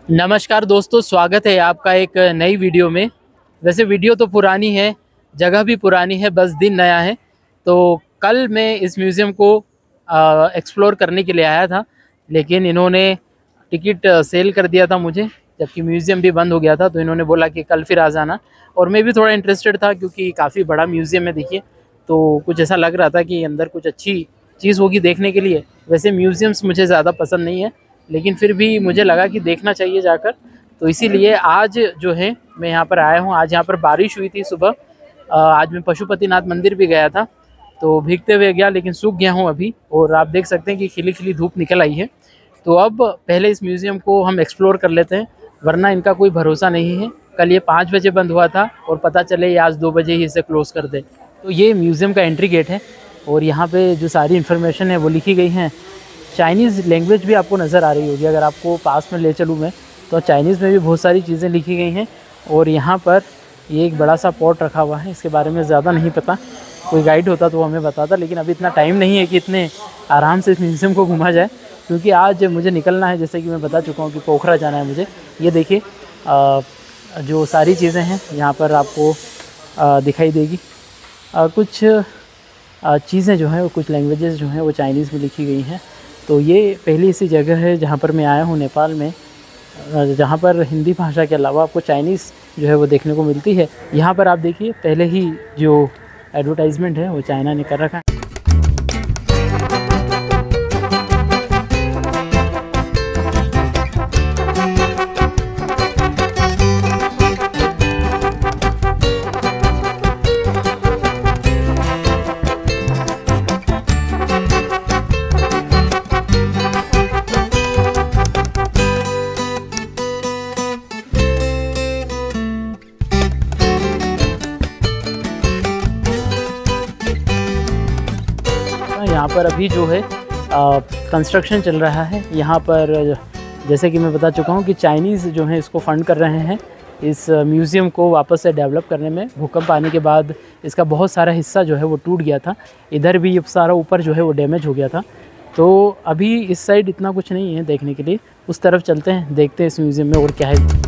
नमस्कार दोस्तों, स्वागत है आपका एक नई वीडियो में। वैसे वीडियो तो पुरानी है, जगह भी पुरानी है, बस दिन नया है। तो कल मैं इस म्यूज़ियम को एक्सप्लोर करने के लिए आया था, लेकिन इन्होंने टिकट सेल कर दिया था मुझे, जबकि म्यूज़ियम भी बंद हो गया था। तो इन्होंने बोला कि कल फिर आ जाना, और मैं भी थोड़ा इंटरेस्टेड था क्योंकि काफ़ी बड़ा म्यूज़ियम है। देखिए, तो कुछ ऐसा लग रहा था कि अंदर कुछ अच्छी चीज़ होगी देखने के लिए। वैसे म्यूज़ियम्स मुझे ज़्यादा पसंद नहीं है, लेकिन फिर भी मुझे लगा कि देखना चाहिए जाकर। तो इसीलिए आज जो है मैं यहाँ पर आया हूँ। आज यहाँ पर बारिश हुई थी सुबह। आज मैं पशुपतिनाथ मंदिर भी गया था, तो भीगते हुए गया, लेकिन सूख गया हूँ अभी। और आप देख सकते हैं कि खिली खिली धूप निकल आई है। तो अब पहले इस म्यूज़ियम को हम एक्सप्लोर कर लेते हैं, वरना इनका कोई भरोसा नहीं है। कल ये 5 बजे बंद हुआ था और पता चले ये आज 2 बजे ही इसे क्लोज़ कर दे। तो ये म्यूज़ियम का एंट्री गेट है, और यहाँ पे जो सारी इन्फॉर्मेशन है वो लिखी गई हैं। चाइनीज़ लैंग्वेज भी आपको नज़र आ रही होगी। अगर आपको पास में ले चलूँ मैं, तो चाइनीज़ में भी बहुत सारी चीज़ें लिखी गई हैं। और यहाँ पर ये एक बड़ा सा पॉट रखा हुआ है, इसके बारे में ज़्यादा नहीं पता। कोई गाइड होता तो हमें बताता, लेकिन अभी इतना टाइम नहीं है कि इतने आराम से इस म्यूज़ियम को घूमा जाए, क्योंकि आज मुझे निकलना है। जैसे कि मैं बता चुका हूँ कि पोखरा जाना है मुझे। ये देखिए, जो सारी चीज़ें हैं यहाँ पर आपको दिखाई देगी। कुछ चीज़ें जो हैं वो, कुछ लैंग्वेजेस जो हैं वो चाइनीज़ में लिखी गई हैं। तो ये पहली ऐसी जगह है जहाँ पर मैं आया हूँ नेपाल में, जहाँ पर हिंदी भाषा के अलावा आपको चाइनीज़ जो है वो देखने को मिलती है। यहाँ पर आप देखिए, पहले ही जो एडवर्टाइजमेंट है वो चाइना ने कर रखा है। यहाँ पर अभी जो है कंस्ट्रक्शन चल रहा है। यहाँ पर जैसे कि मैं बता चुका हूँ कि चाइनीज़ जो है इसको फंड कर रहे हैं, इस म्यूज़ियम को वापस से डेवलप करने में। भूकंप आने के बाद इसका बहुत सारा हिस्सा जो है वो टूट गया था। इधर भी ये सारा ऊपर जो है वो डैमेज हो गया था। तो अभी इस साइड इतना कुछ नहीं है देखने के लिए। उस तरफ चलते हैं, देखते हैं इस म्यूज़ियम में और क्या है।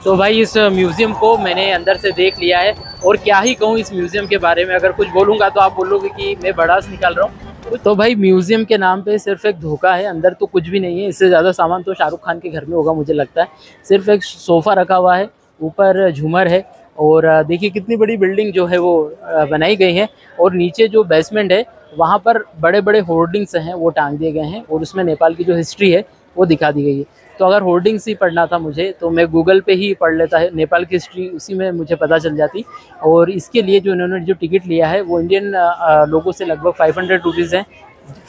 तो भाई, इस म्यूज़ियम को मैंने अंदर से देख लिया है, और क्या ही कहूँ इस म्यूज़ियम के बारे में। अगर कुछ बोलूँगा तो आप बोलोगे कि मैं बड़ास निकाल रहा हूँ। तो भाई, म्यूज़ियम के नाम पे सिर्फ एक धोखा है, अंदर तो कुछ भी नहीं है। इससे ज़्यादा सामान तो शाहरुख खान के घर में होगा मुझे लगता है। सिर्फ एक सोफ़ा रखा हुआ है, ऊपर झूमर है, और देखिए कितनी बड़ी बिल्डिंग जो है वो बनाई गई है। और नीचे जो बेसमेंट है वहाँ पर बड़े बड़े होर्डिंग्स हैं वो टांग दिए गए हैं, और उसमें नेपाल की जो हिस्ट्री है वो दिखा दी गई है। तो अगर होर्डिंग्स ही पढ़ना था मुझे, तो मैं गूगल पे ही पढ़ लेता है नेपाल की हिस्ट्री, उसी में मुझे पता चल जाती। और इसके लिए जो इन्होंने जो टिकट लिया है वो इंडियन लोगों से लगभग 500 रुपीज़ है।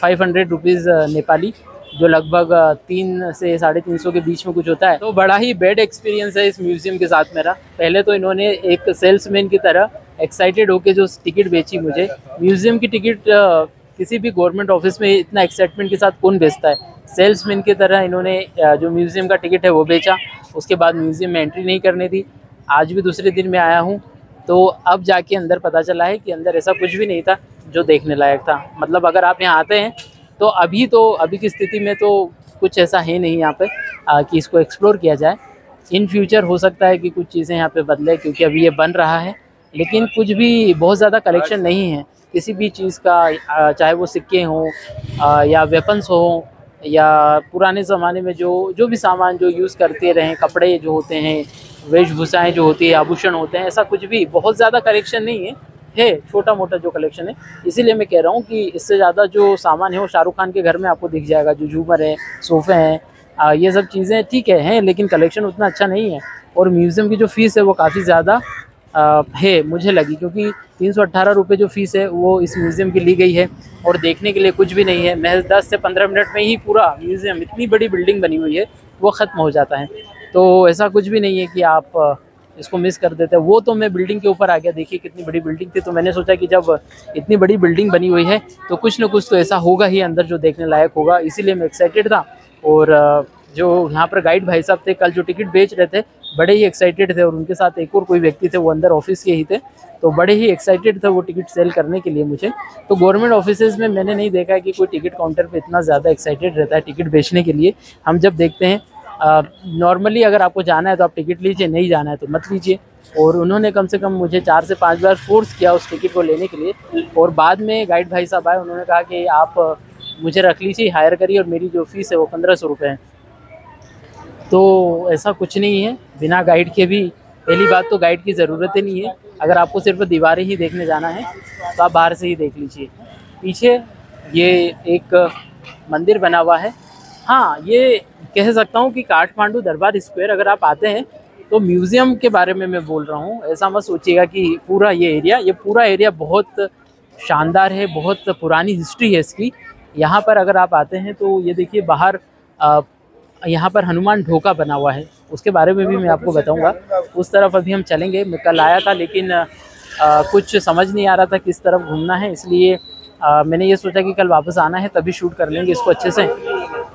500 रुपीज़ नेपाली, जो लगभग 3 से 350 के बीच में कुछ होता है। तो बड़ा ही बैड एक्सपीरियंस है इस म्यूज़ियम के साथ मेरा। पहले तो इन्होंने एक सेल्समैन की तरह एक्साइटेड होके जो टिकट बेची मुझे। म्यूज़ियम की टिकट किसी भी गवर्नमेंट ऑफिस में इतना एक्साइटमेंट के साथ कौन बेचता है। सेल्समैन की तरह इन्होंने जो म्यूज़ियम का टिकट है वो बेचा। उसके बाद म्यूज़ियम में एंट्री नहीं करनी थी। आज भी दूसरे दिन में आया हूँ, तो अब जाके अंदर पता चला है कि अंदर ऐसा कुछ भी नहीं था जो देखने लायक था। मतलब अगर आप यहाँ आते हैं तो अभी की स्थिति में तो कुछ ऐसा है नहीं यहाँ पे कि इसको एक्सप्लोर किया जाए। इन फ्यूचर हो सकता है कि कुछ चीज़ें यहाँ पे बदले, क्योंकि अभी ये बन रहा है। लेकिन कुछ भी बहुत ज़्यादा कलेक्शन नहीं है किसी भी चीज़ का, चाहे वो सिक्के हों या वेपन्स हों, या पुराने ज़माने में जो भी सामान जो यूज़ करते रहे, कपड़े जो होते हैं, वेशभूषाएँ जो होती है, आभूषण होते हैं, ऐसा कुछ भी बहुत ज़्यादा कलेक्शन नहीं है छोटा मोटा जो कलेक्शन है। इसीलिए मैं कह रहा हूँ कि इससे ज़्यादा जो सामान है वो शाहरुख खान के घर में आपको दिख जाएगा। जो झूमर है, सोफ़े हैं, ये सब चीज़ें ठीक है, लेकिन कलेक्शन उतना अच्छा नहीं है। और म्यूज़ियम की जो फ़ीस है वो काफ़ी ज़्यादा है मुझे लगी, क्योंकि 318 रुपये जो फ़ीस है वो इस म्यूज़ियम की ली गई है, और देखने के लिए कुछ भी नहीं है। महज 10 से 15 मिनट में ही पूरा म्यूज़ियम, इतनी बड़ी बिल्डिंग बनी हुई है, वो ख़त्म हो जाता है। तो ऐसा कुछ भी नहीं है कि आप इसको मिस कर देते हैं। वो तो मैं बिल्डिंग के ऊपर आ गया, देखिए कितनी बड़ी बिल्डिंग थी, तो मैंने सोचा कि जब इतनी बड़ी बिल्डिंग बनी हुई है तो कुछ ना कुछ तो ऐसा होगा ही अंदर जो देखने लायक होगा, इसीलिए मैं एक्साइटेड था। और जो यहाँ पर गाइड भाई साहब थे कल जो टिकट बेच रहे थे, बड़े ही एक्साइटेड थे, और उनके साथ एक और कोई व्यक्ति थे, वो अंदर ऑफिस के ही थे, तो बड़े ही एक्साइटेड थे वो टिकट सेल करने के लिए मुझे। तो गवर्नमेंट ऑफिसेज में मैंने नहीं देखा है कि कोई टिकट काउंटर पे इतना ज़्यादा एक्साइटेड रहता है टिकट बेचने के लिए। हम जब देखते हैं नॉर्मली अगर आपको जाना है तो आप टिकट लीजिए, नहीं जाना है तो मत लीजिए। और उन्होंने कम से कम मुझे 4 से 5 बार फोर्स किया उस टिकट को लेने के लिए। और बाद में गाइड भाई साहब आए, उन्होंने कहा कि आप मुझे रख लीजिए, हायर करिए, और मेरी जो फ़ीस है वो 1500 रुपये है। तो ऐसा कुछ नहीं है, बिना गाइड के भी, पहली बात तो गाइड की ज़रूरत ही नहीं है। अगर आपको सिर्फ दीवारें ही देखने जाना है तो आप बाहर से ही देख लीजिए। पीछे ये एक मंदिर बना हुआ है। हाँ, ये कह सकता हूँ कि काठमांडू दरबार स्क्वायर अगर आप आते हैं तो म्यूज़ियम के बारे में मैं बोल रहा हूँ, ऐसा मत सोचिएगा कि पूरा ये पूरा एरिया बहुत शानदार है, बहुत पुरानी हिस्ट्री है इसकी। यहाँ पर अगर आप आते हैं तो ये देखिए बाहर यहाँ पर हनुमान ढोका बना हुआ है, उसके बारे में भी मैं आपको बताऊंगा। उस तरफ अभी हम चलेंगे। मैं कल आया था लेकिन कुछ समझ नहीं आ रहा था किस तरफ घूमना है, इसलिए मैंने ये सोचा कि कल वापस आना है तभी शूट कर लेंगे इसको अच्छे से।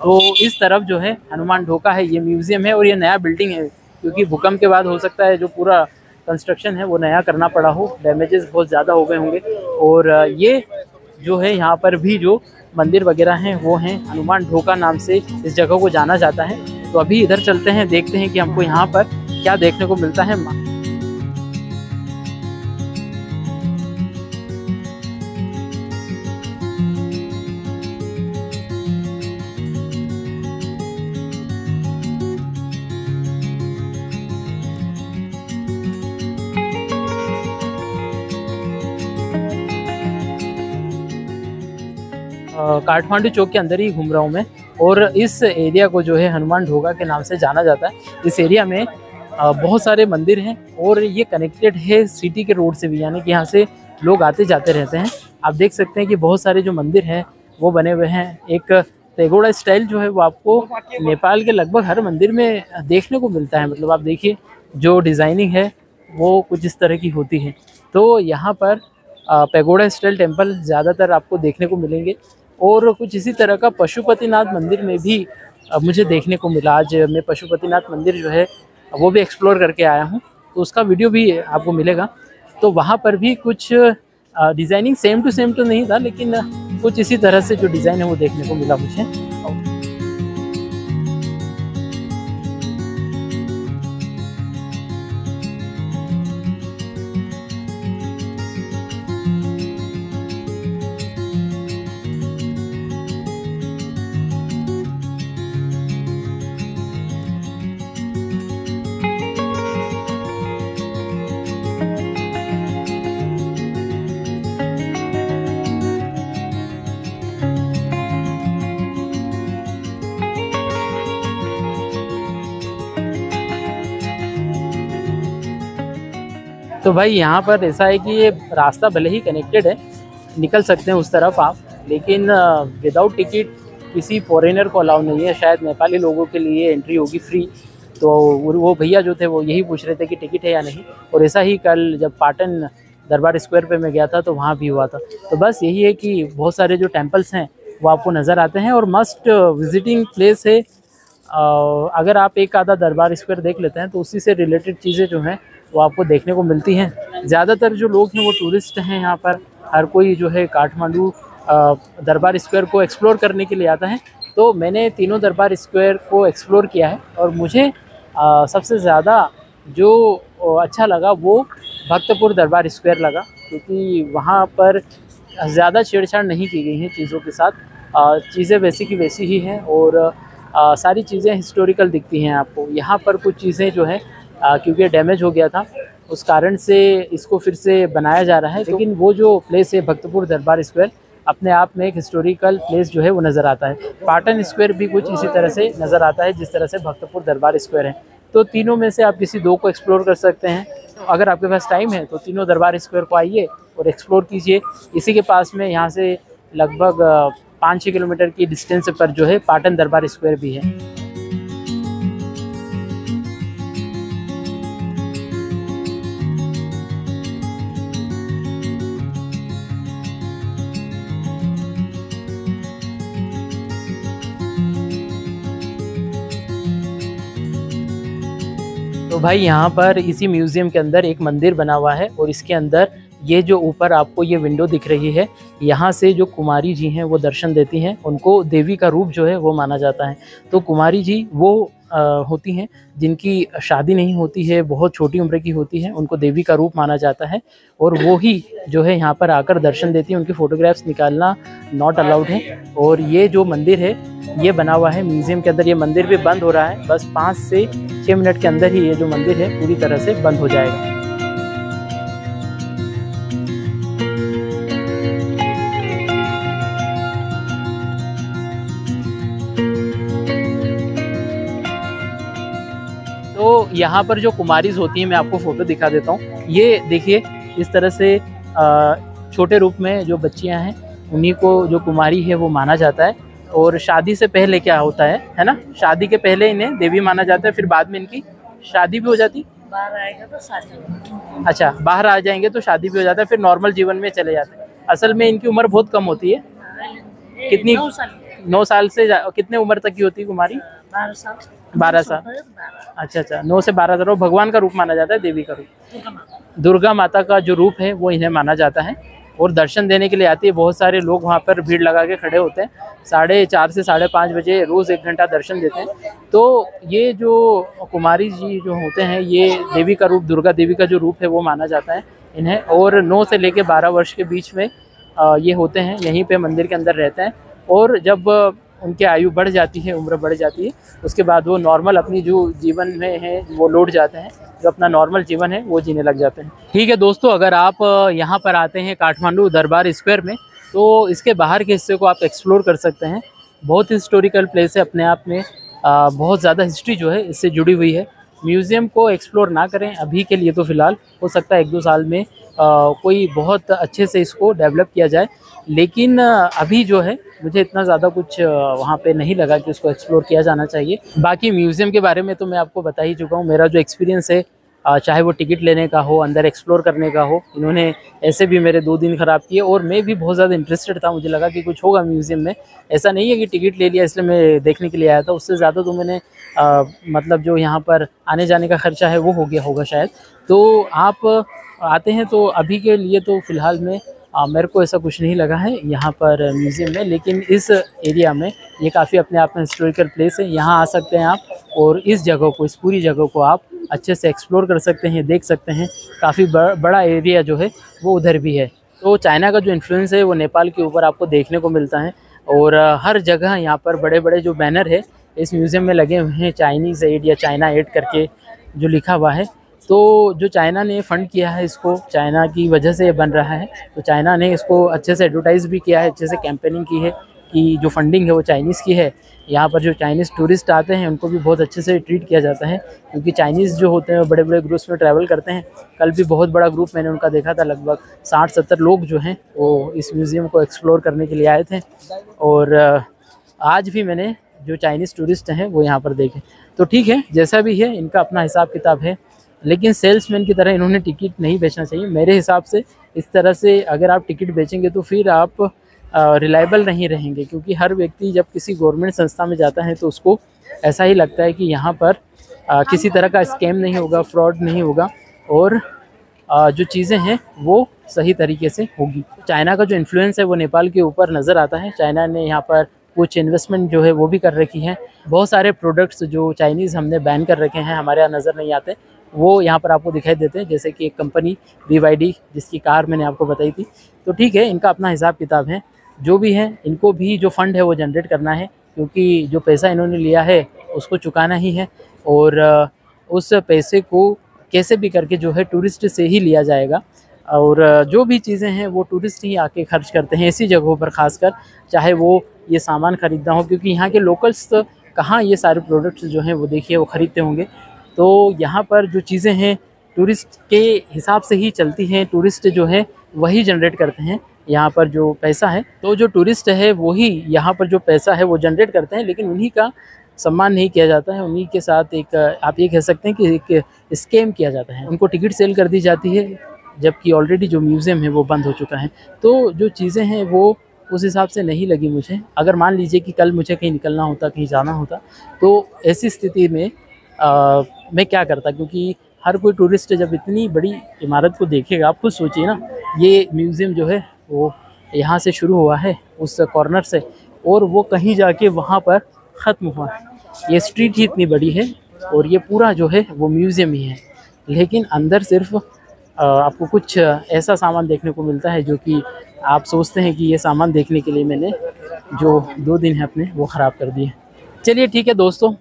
तो इस तरफ जो है हनुमान ढोका है, ये म्यूज़ियम है और ये नया बिल्डिंग है, क्योंकि भूकंप के बाद हो सकता है जो पूरा कंस्ट्रक्शन है वो नया करना पड़ा हो, डैमेजेस बहुत ज़्यादा हो गए होंगे। और ये जो है यहाँ पर भी जो मंदिर वगैरह हैं वो हैं, हनुमान ढोका नाम से इस जगह को जाना जाता है। तो अभी इधर चलते हैं, देखते हैं कि हमको यहाँ पर क्या देखने को मिलता है। काठमांडू चौक के अंदर ही घूम रहा हूँ मैं, और इस एरिया को जो है हनुमान ढोका के नाम से जाना जाता है। इस एरिया में बहुत सारे मंदिर हैं और ये कनेक्टेड है सिटी के रोड से भी, यानी कि यहाँ से लोग आते जाते रहते हैं। आप देख सकते हैं कि बहुत सारे जो मंदिर हैं वो बने हुए हैं। एक पेगोडा स्टाइल जो है वो आपको नेपाल के लगभग हर मंदिर में देखने को मिलता है। मतलब आप देखिए जो डिज़ाइनिंग है वो कुछ इस तरह की होती है। तो यहाँ पर पेगोडा स्टाइल टेम्पल ज़्यादातर आपको देखने को मिलेंगे, और कुछ इसी तरह का पशुपतिनाथ मंदिर में भी मुझे देखने को मिला। आज मैं पशुपतिनाथ मंदिर जो है वो भी एक्सप्लोर करके आया हूँ, तो उसका वीडियो भी आपको मिलेगा। तो वहाँ पर भी कुछ डिज़ाइनिंग सेम टू सेम तो नहीं था, लेकिन कुछ इसी तरह से जो डिज़ाइन है वो देखने को मिला मुझे। तो भाई यहाँ पर ऐसा है कि ये रास्ता भले ही कनेक्टेड है, निकल सकते हैं उस तरफ आप, लेकिन विदाउट टिकट किसी फॉरेनर को अलाउ नहीं है। शायद नेपाली लोगों के लिए एंट्री होगी फ्री। तो वो भैया जो थे वो यही पूछ रहे थे कि टिकट है या नहीं। और ऐसा ही कल जब पाटन दरबार स्क्वायर पे मैं गया था तो वहाँ भी हुआ था। तो बस यही है कि बहुत सारे जो टेम्पल्स हैं वो आपको नज़र आते हैं और मस्ट विजिटिंग प्लेस है। अगर आप एक आधा दरबार स्क्वायर देख लेते हैं तो उसी से रिलेटेड चीज़ें जो हैं वो आपको देखने को मिलती हैं। ज़्यादातर जो लोग हैं वो टूरिस्ट हैं यहाँ पर, हर कोई जो है काठमांडू दरबार स्क्वायर को एक्सप्लोर करने के लिए आता है। तो मैंने तीनों दरबार स्क्वायर को एक्सप्लोर किया है और मुझे सबसे ज़्यादा जो अच्छा लगा वो भक्तपुर दरबार स्क्वायर लगा, क्योंकि वहाँ पर ज़्यादा छेड़छाड़ नहीं की गई हैं चीज़ों के साथ। चीज़ें वैसी की वैसी ही हैं और सारी चीज़ें हिस्टोरिकल दिखती हैं आपको। यहाँ पर कुछ चीज़ें जो हैं क्योंकि डैमेज हो गया था उस कारण से इसको फिर से बनाया जा रहा है। लेकिन वो जो प्लेस है भक्तपुर दरबार स्क्वायर अपने आप में एक हिस्टोरिकल प्लेस जो है वो नज़र आता है। पाटन स्क्वायर भी कुछ इसी तरह से नज़र आता है जिस तरह से भक्तपुर दरबार स्क्वायर है। तो तीनों में से आप किसी दो को एक्सप्लोर कर सकते हैं। अगर आपके पास टाइम है तो तीनों दरबार स्क्वायर को आइए और एक्सप्लोर कीजिए। इसी के पास में यहाँ से लगभग 5-6 किलोमीटर की डिस्टेंस पर जो है पाटन दरबार स्क्वायर भी है। तो भाई यहाँ पर इसी म्यूज़ियम के अंदर एक मंदिर बना हुआ है और इसके अंदर ये जो ऊपर आपको ये विंडो दिख रही है, यहाँ से जो कुमारी जी हैं वो दर्शन देती हैं। उनको देवी का रूप जो है वो माना जाता है। तो कुमारी जी वो होती हैं जिनकी शादी नहीं होती है, बहुत छोटी उम्र की होती है, उनको देवी का रूप माना जाता है और वो ही जो है यहाँ पर आकर दर्शन देती हैं। उनकी फ़ोटोग्राफ्स निकालना नॉट अलाउड है। और ये जो मंदिर है ये बना हुआ है म्यूज़ियम के अंदर। ये मंदिर भी बंद हो रहा है, बस 5 से 6 मिनट के अंदर ही ये जो मंदिर है पूरी तरह से बंद हो जाएगा। तो यहाँ पर जो कुमारीज होती हैं, मैं आपको फ़ोटो दिखा देता हूँ। ये देखिए इस तरह से छोटे रूप में जो बच्चियाँ हैं उन्हीं को जो कुमारी है वो माना जाता है। और शादी से पहले क्या होता है ना, शादी के पहले इन्हें देवी माना जाता है, फिर बाद में इनकी शादी भी हो जाती। बाहर आएगा तो शादी। अच्छा, बाहर आ जाएंगे तो शादी भी हो जाता है, फिर नॉर्मल जीवन में चले जाते हैं। असल में इनकी उम्र बहुत कम होती है। कितनी? 9 साल से कितने उम्र तक की होती है कुमारी? 12 साल। अच्छा, 9 से 12 साल। भगवान का रूप माना जाता है, देवी का रूप, दुर्गा माता का जो रूप है वो इन्हें माना जाता है। और दर्शन देने के लिए आती है। बहुत सारे लोग वहाँ पर भीड़ लगा के खड़े होते हैं। 4:30 से 5:30 बजे रोज़ 1 घंटा दर्शन देते हैं। तो ये जो कुमारी जी जो होते हैं ये देवी का रूप, दुर्गा देवी का जो रूप है वो माना जाता है इन्हें। और 9 से लेकर 12 वर्ष के बीच में ये होते हैं, यहीं पे मंदिर के अंदर रहते हैं। और जब उनकी आयु बढ़ जाती है, उम्र बढ़ जाती है, उसके बाद वो नॉर्मल अपनी जो जीवन में है वो लौट जाते हैं, जो अपना नॉर्मल जीवन है वो जीने लग जाते हैं। ठीक है दोस्तों, अगर आप यहाँ पर आते हैं काठमांडू दरबार स्क्वायर में, तो इसके बाहर के हिस्से को आप एक्सप्लोर कर सकते हैं। बहुत हिस्टोरिकल प्लेस है अपने आप में, बहुत ज़्यादा हिस्ट्री जो है इससे जुड़ी हुई है। म्यूज़ियम को एक्सप्लोर ना करें अभी के लिए तो फ़िलहाल, हो सकता है 1-2 साल में कोई बहुत अच्छे से इसको डेवलप किया जाए, लेकिन अभी जो है मुझे इतना ज़्यादा कुछ वहाँ पे नहीं लगा कि उसको एक्सप्लोर किया जाना चाहिए। बाकी म्यूज़ियम के बारे में तो मैं आपको बता ही चुका हूँ। मेरा जो एक्सपीरियंस है, चाहे वो टिकट लेने का हो, अंदर एक्सप्लोर करने का हो, इन्होंने ऐसे भी मेरे 2 दिन ख़राब किए। और मैं भी बहुत ज़्यादा इंटरेस्टेड था, मुझे लगा कि कुछ होगा म्यूज़ियम में। ऐसा नहीं है कि टिकट ले लिया इसलिए मैं देखने के लिए आया था, उससे ज़्यादा तो मैंने मतलब जो यहाँ पर आने जाने का ख़र्चा है वो हो गया होगा शायद। तो आप आते हैं तो अभी के लिए तो फ़िलहाल में मेरे को ऐसा कुछ नहीं लगा है यहाँ पर म्यूज़ियम में। लेकिन इस एरिया में ये काफ़ी अपने आप में हिस्टोरिकल प्लेस है, यहाँ आ सकते हैं आप और इस जगह को, इस पूरी जगह को आप अच्छे से एक्सप्लोर कर सकते हैं, देख सकते हैं। काफ़ी बड़ा एरिया जो है वो उधर भी है। तो चाइना का जो इन्फ्लुएंस है वो नेपाल के ऊपर आपको देखने को मिलता है। और हर जगह यहाँ पर बड़े बड़े जो बैनर है इस म्यूज़ियम में लगे हुए हैं, चाइनीज़ एड या चाइना एड करके जो लिखा हुआ है। तो जो चाइना ने फ़ंड किया है इसको, चाइना की वजह से ये बन रहा है, तो चाइना ने इसको अच्छे से एडवर्टाइज़ भी किया है, अच्छे से कैंपेनिंग की है कि जो फंडिंग है वो चाइनीज़ की है। यहाँ पर जो चाइनीज़ टूरिस्ट आते हैं उनको भी बहुत अच्छे से ट्रीट किया जाता है, क्योंकि चाइनीज़ जो होते हैं वो बड़े बड़े ग्रुप्स में ट्रैवल करते हैं। कल भी बहुत बड़ा ग्रुप मैंने उनका देखा था, लगभग 60-70 लोग जो हैं वो इस म्यूज़ियम को एक्सप्लोर करने के लिए आए थे। और आज भी मैंने जो चाइनीज़ टूरिस्ट हैं वो यहाँ पर देखे। तो ठीक है, जैसा भी है इनका अपना हिसाब किताब है, लेकिन सेल्समैन की तरह इन्होंने टिकट नहीं बेचना चाहिए मेरे हिसाब से। इस तरह से अगर आप टिकट बेचेंगे तो फिर आप रिलायबल नहीं रहेंगे, क्योंकि हर व्यक्ति जब किसी गवर्नमेंट संस्था में जाता है तो उसको ऐसा ही लगता है कि यहाँ पर किसी तरह का स्कैम नहीं होगा, फ्रॉड नहीं होगा और जो चीज़ें हैं वो सही तरीके से होगी। चाइना का जो इन्फ्लुएंस है वो नेपाल के ऊपर नज़र आता है। चाइना ने यहाँ पर कुछ इन्वेस्टमेंट जो है वो भी कर रखी है। बहुत सारे प्रोडक्ट्स जो चाइनीज़ हमने बैन कर रखे हैं, हमारे यहाँ नज़र नहीं आते, वो यहाँ पर आपको दिखाई देते हैं। जैसे कि एक कंपनी BYD जिसकी कार मैंने आपको बताई थी। तो ठीक है, इनका अपना हिसाब किताब है, जो भी है इनको भी जो फ़ंड है वो जनरेट करना है, क्योंकि जो पैसा इन्होंने लिया है उसको चुकाना ही है। और उस पैसे को कैसे भी करके जो है टूरिस्ट से ही लिया जाएगा। और जो भी चीज़ें हैं वो टूरिस्ट ही आके खर्च करते हैं ऐसी जगहों पर, ख़ासकर चाहे वो ये सामान ख़रीदना हो, क्योंकि यहाँ के लोकल्स कहाँ ये सारे प्रोडक्ट्स जो हैं वो देखिए वो ख़रीदते होंगे। तो यहाँ पर जो चीज़ें हैं टूरिस्ट के हिसाब से ही चलती हैं, टूरिस्ट जो है वही जनरेट करते हैं यहाँ पर जो पैसा है। तो जो टूरिस्ट है वही यहाँ पर जो पैसा है वो जनरेट करते हैं, लेकिन उन्हीं का सम्मान नहीं किया जाता है, उन्हीं के साथ एक आप ये कह सकते हैं कि एक स्कैम किया जाता है। उनको टिकट सेल कर दी जाती है, जबकि ऑलरेडी जो म्यूज़ियम है वो बंद हो चुका है। तो जो चीज़ें हैं वो उस हिसाब से नहीं लगी मुझे। अगर मान लीजिए कि कल मुझे कहीं निकलना होता, कहीं जाना होता, तो ऐसी स्थिति में मैं क्या करता, क्योंकि हर कोई टूरिस्ट जब इतनी बड़ी इमारत को देखेगा, आप खुद सोचिए ना, ये म्यूज़ियम जो है वो यहाँ से शुरू हुआ है उस कॉर्नर से, और वो कहीं जाके वहाँ पर ख़त्म हुआ है। ये स्ट्रीट ही इतनी बड़ी है और ये पूरा जो है वो म्यूज़ियम ही है, लेकिन अंदर सिर्फ आपको कुछ ऐसा सामान देखने को मिलता है जो कि आप सोचते हैं कि ये सामान देखने के लिए मैंने जो 2 दिन है अपने वो ख़राब कर दिए। चलिए ठीक है दोस्तों,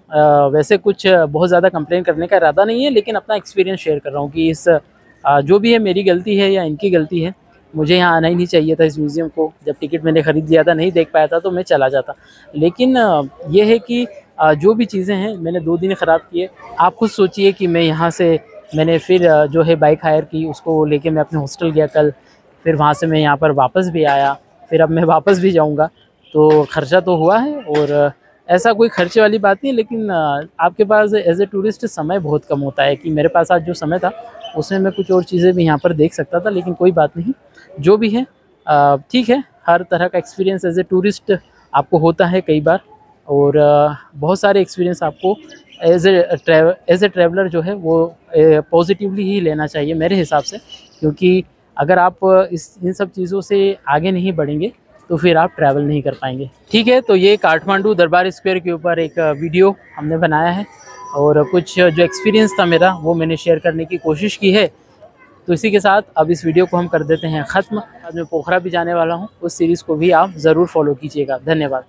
वैसे कुछ बहुत ज़्यादा कंप्लेन करने का इरादा नहीं है, लेकिन अपना एक्सपीरियंस शेयर कर रहा हूँ कि इस जो भी है मेरी गलती है या इनकी गलती है। मुझे यहाँ आना ही नहीं चाहिए था इस म्यूज़ियम को। जब टिकट मैंने ख़रीद लिया था, नहीं देख पाया था तो मैं चला जाता। लेकिन ये है कि जो भी चीज़ें हैं मैंने 2 दिन ख़राब किए। आप खुद सोचिए कि मैं यहाँ से मैंने फिर जो है बाइक हायर की, उसको लेके मैं अपने हॉस्टल गया कल, फिर वहाँ से मैं यहाँ पर वापस भी आया, फिर अब मैं वापस भी जाऊँगा, तो ख़र्चा तो हुआ है। और ऐसा कोई खर्चे वाली बात नहीं है, लेकिन आपके पास एज ए टूरिस्ट समय बहुत कम होता है। कि मेरे पास आज जो समय था उसमें मैं कुछ और चीज़ें भी यहाँ पर देख सकता था, लेकिन कोई बात नहीं, जो भी है ठीक है। हर तरह का एक्सपीरियंस एज ए टूरिस्ट आपको होता है कई बार, और बहुत सारे एक्सपीरियंस आपको एज ए ट्रैवलर जो है वो पॉजिटिवली ही लेना चाहिए मेरे हिसाब से। क्योंकि अगर आप इन सब चीज़ों से आगे नहीं बढ़ेंगे तो फिर आप ट्रैवल नहीं कर पाएंगे। ठीक है, तो ये काठमांडू दरबार स्क्वायर के ऊपर एक वीडियो हमने बनाया है, और कुछ जो एक्सपीरियंस था मेरा वो मैंने शेयर करने की कोशिश की है। तो इसी के साथ अब इस वीडियो को हम कर देते हैं ख़त्म। आज मैं पोखरा भी जाने वाला हूँ, उस सीरीज़ को भी आप ज़रूर फॉलो कीजिएगा। धन्यवाद।